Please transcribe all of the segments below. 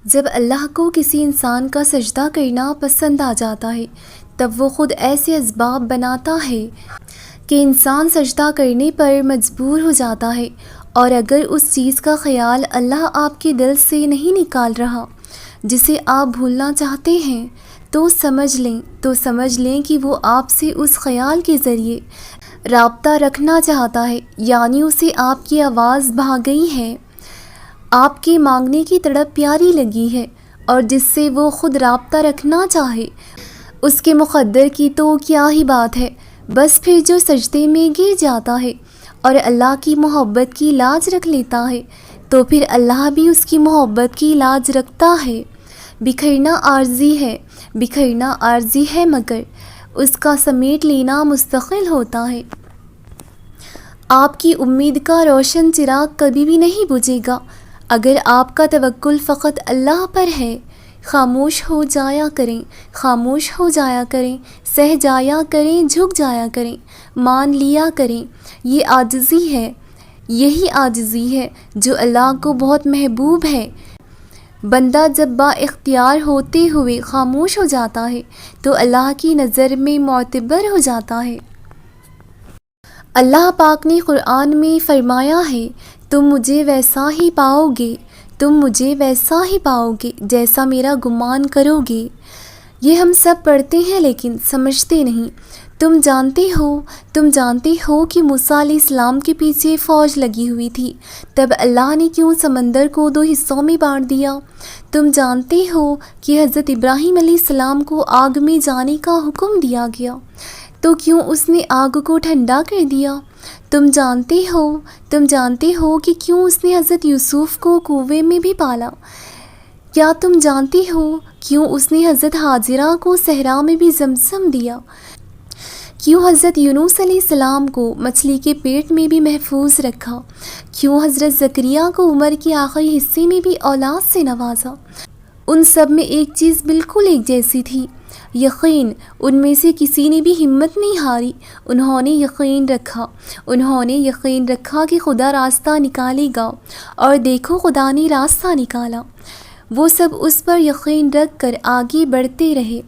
جب اللہ کو کسی انسان کا سجدہ کرنا پسند آ جاتا ہے تب وہ خود ایسے اسباب بناتا ہے کہ انسان سجدہ کرنے پر مجبور ہو جاتا ہے، اور اگر اس چیز کا خیال اللہ آپ کے دل سے نہیں نکال رہا جسے آپ بھولنا چاہتے ہیں تو سمجھ لیں کہ وہ آپ سے اس خیال کے ذریعے رابطہ رکھنا چاہتا ہے، یعنی اسے آپ کی آواز بھا گئی ہے، آپ کے مانگنے کی تڑپ پیاری لگی ہے، اور جس سے وہ خود رابطہ رکھنا چاہے اس کے مقدر کی تو کیا ہی بات ہے۔ بس پھر جو سجدے میں گر جاتا ہے اور اللہ کی محبت کی لاج رکھ لیتا ہے تو پھر اللہ بھی اس کی محبت کی لاج رکھتا ہے۔ بکھرنا عارضی ہے مگر اس کا سمیٹ لینا مستقل ہوتا ہے۔ آپ کی امید کا روشن چراغ کبھی بھی نہیں بجھے گا اگر آپ کا توکل فقط اللہ پر ہے۔ خاموش ہو جایا کریں، سہ جایا کریں، جھک جایا کریں، مان لیا کریں۔ یہی عاجزی ہے جو اللہ کو بہت محبوب ہے۔ بندہ جب با اختیار ہوتے ہوئے خاموش ہو جاتا ہے تو اللہ کی نظر میں معتبر ہو جاتا ہے۔ اللہ پاک نے قرآن میں فرمایا ہے، تم مجھے ویسا ہی پاؤ گے جیسا میرا گمان کرو گے۔ یہ ہم سب پڑھتے ہیں لیکن سمجھتے نہیں۔ تم جانتے ہو کہ موسیٰ علیہ السلام کے پیچھے فوج لگی ہوئی تھی، تب اللہ نے کیوں سمندر کو 2 حصوں میں بانٹ دیا؟ تم جانتے ہو کہ حضرت ابراہیم علیہ السلام کو آگ میں جانے کا حکم دیا گیا تو کیوں اس نے آگ کو ٹھنڈا کر دیا؟ تم جانتے ہو کہ کیوں اس نے حضرت یوسف کو کنویں میں بھی پالا؟ کیا تم جانتے ہو کیوں اس نے حضرت ہاجرہ کو صحرا میں بھی زمزم دیا؟ کیوں حضرت یونس علیہ السلام کو مچھلی کے پیٹ میں بھی محفوظ رکھا؟ کیوں حضرت زکریا کو عمر کے آخری حصے میں بھی اولاد سے نوازا؟ ان سب میں ایک چیز بالکل ایک جیسی تھی، یقین۔ ان میں سے کسی نے بھی ہمت نہیں ہاری۔ انہوں نے یقین رکھا کہ خدا راستہ نکالے گا، اور دیکھو خدا نے راستہ نکالا۔ وہ سب اس پر یقین رکھ کر آگے بڑھتے رہے،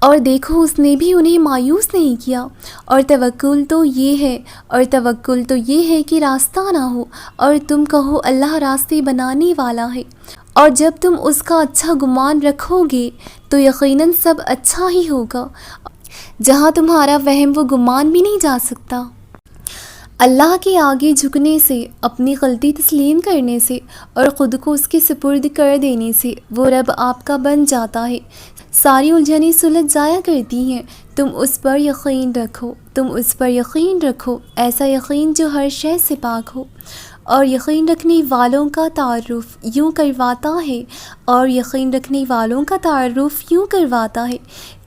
اور دیکھو اس نے بھی انہیں مایوس نہیں کیا۔ اور توکل تو یہ ہے کہ راستہ نہ ہو اور تم کہو اللہ راستے بنانے والا ہے، اور جب تم اس کا اچھا گمان رکھو گے تو یقیناً سب اچھا ہی ہوگا۔ جہاں تمہارا وہم و گمان بھی نہیں جا سکتا۔ اللہ کے آگے جھکنے سے، اپنی غلطی تسلیم کرنے سے اور خود کو اس کے سپرد کر دینے سے وہ رب آپ کا بن جاتا ہے۔ ساری الجھنیں سلجھ جایا کرتی ہیں۔ تم اس پر یقین رکھو، ایسا یقین جو ہر شے سے پاک ہو، اور یقین رکھنے والوں کا تعارف یوں کرواتا ہے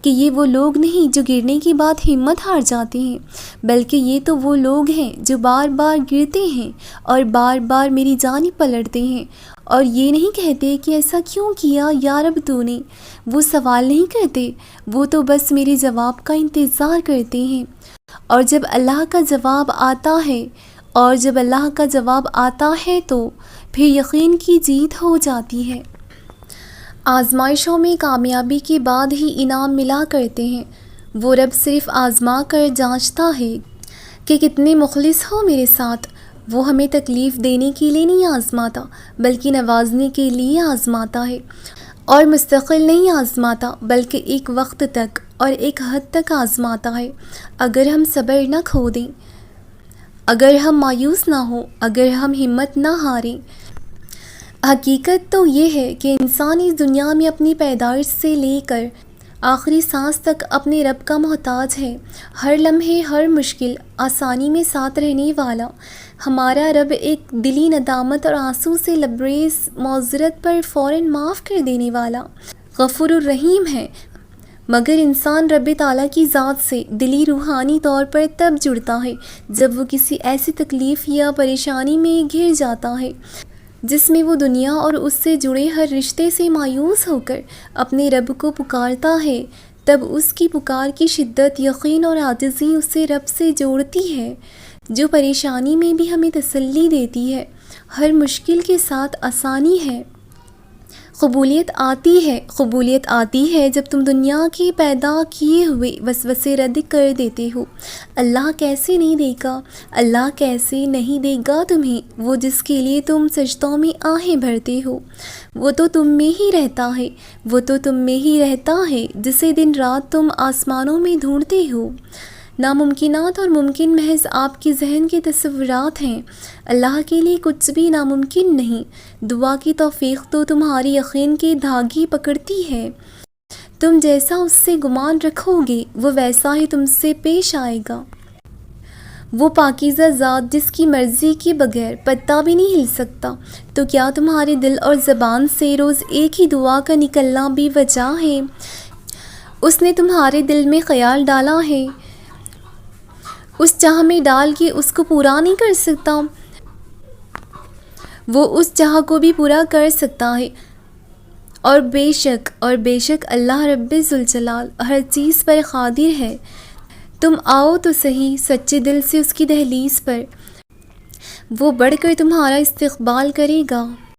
کہ یہ وہ لوگ نہیں جو گرنے کے بعد ہمت ہار جاتے ہیں، بلکہ یہ تو وہ لوگ ہیں جو بار بار گرتے ہیں اور بار بار میری جانب پلٹتے ہیں، اور یہ نہیں کہتے کہ ایسا کیوں کیا یا رب تو نے۔ وہ سوال نہیں کرتے، وہ تو بس میرے جواب کا انتظار کرتے ہیں، اور جب اللہ کا جواب آتا ہے تو پھر یقین کی جیت ہو جاتی ہے۔ آزمائشوں میں کامیابی کے بعد ہی انعام ملا کرتے ہیں۔ وہ رب صرف آزما کر جانچتا ہے کہ کتنے مخلص ہو میرے ساتھ۔ وہ ہمیں تکلیف دینے کے لیے نہیں آزماتا بلکہ نوازنے کے لیے آزماتا ہے، اور مستقل نہیں آزماتا بلکہ ایک وقت تک اور ایک حد تک آزماتا ہے۔ اگر ہم صبر نہ کھو دیں، اگر ہم مایوس نہ ہوں، اگر ہم ہمت نہ ہاریں۔ حقیقت تو یہ ہے کہ انسان اس دنیا میں اپنی پیدائش سے لے کر آخری سانس تک اپنے رب کا محتاج ہے۔ ہر لمحے، ہر مشکل آسانی میں ساتھ رہنے والا ہمارا رب ایک دلی ندامت اور آنسو سے لبریز معذرت پر فوراً معاف کر دینے والا غفور الرحیم ہے۔ مگر انسان رب تعالیٰ کی ذات سے دلی روحانی طور پر تب جڑتا ہے جب وہ کسی ایسی تکلیف یا پریشانی میں گر جاتا ہے جس میں وہ دنیا اور اس سے جڑے ہر رشتے سے مایوس ہو کر اپنے رب کو پکارتا ہے۔ تب اس کی پکار کی شدت، یقین اور عاجزی اسے رب سے جوڑتی ہے، جو پریشانی میں بھی ہمیں تسلی دیتی ہے، ہر مشکل کے ساتھ آسانی ہے۔ قبولیت آتی ہے جب تم دنیا کے پیدا کیے ہوئے وسوسے رد کر دیتے ہو۔ اللہ کیسے نہیں دے گا تمہیں وہ جس کے لیے تم سجدوں میں آہیں بھرتے ہو۔ وہ تو تم میں ہی رہتا ہے جسے دن رات تم آسمانوں میں ڈھونڈتے ہو۔ ناممکنات اور ممکن محض آپ کے ذہن کے تصورات ہیں۔ اللہ کے لیے کچھ بھی ناممکن نہیں۔ دعا کی توفیق تو تمہاری یقین کے دھاگے پکڑتی ہے۔ تم جیسا اس سے گمان رکھو گے وہ ویسا ہی تم سے پیش آئے گا۔ وہ پاکیزہ ذات جس کی مرضی کے بغیر پتا بھی نہیں ہل سکتا، تو کیا تمہارے دل اور زبان سے روز ایک ہی دعا کا نکلنا بے وجہ ہے؟ اس نے تمہارے دل میں خیال ڈالا ہے، اس چاہ میں ڈال کے اس کو پورا نہیں کر سکتا؟ وہ اس چاہ کو بھی پورا کر سکتا ہے، اور بے شک اللہ رب ذوالجلال ہر چیز پر قادر ہے۔ تم آؤ تو صحیح سچے دل سے اس کی دہلیز پر، وہ بڑھ کر تمہارا استقبال کرے گا۔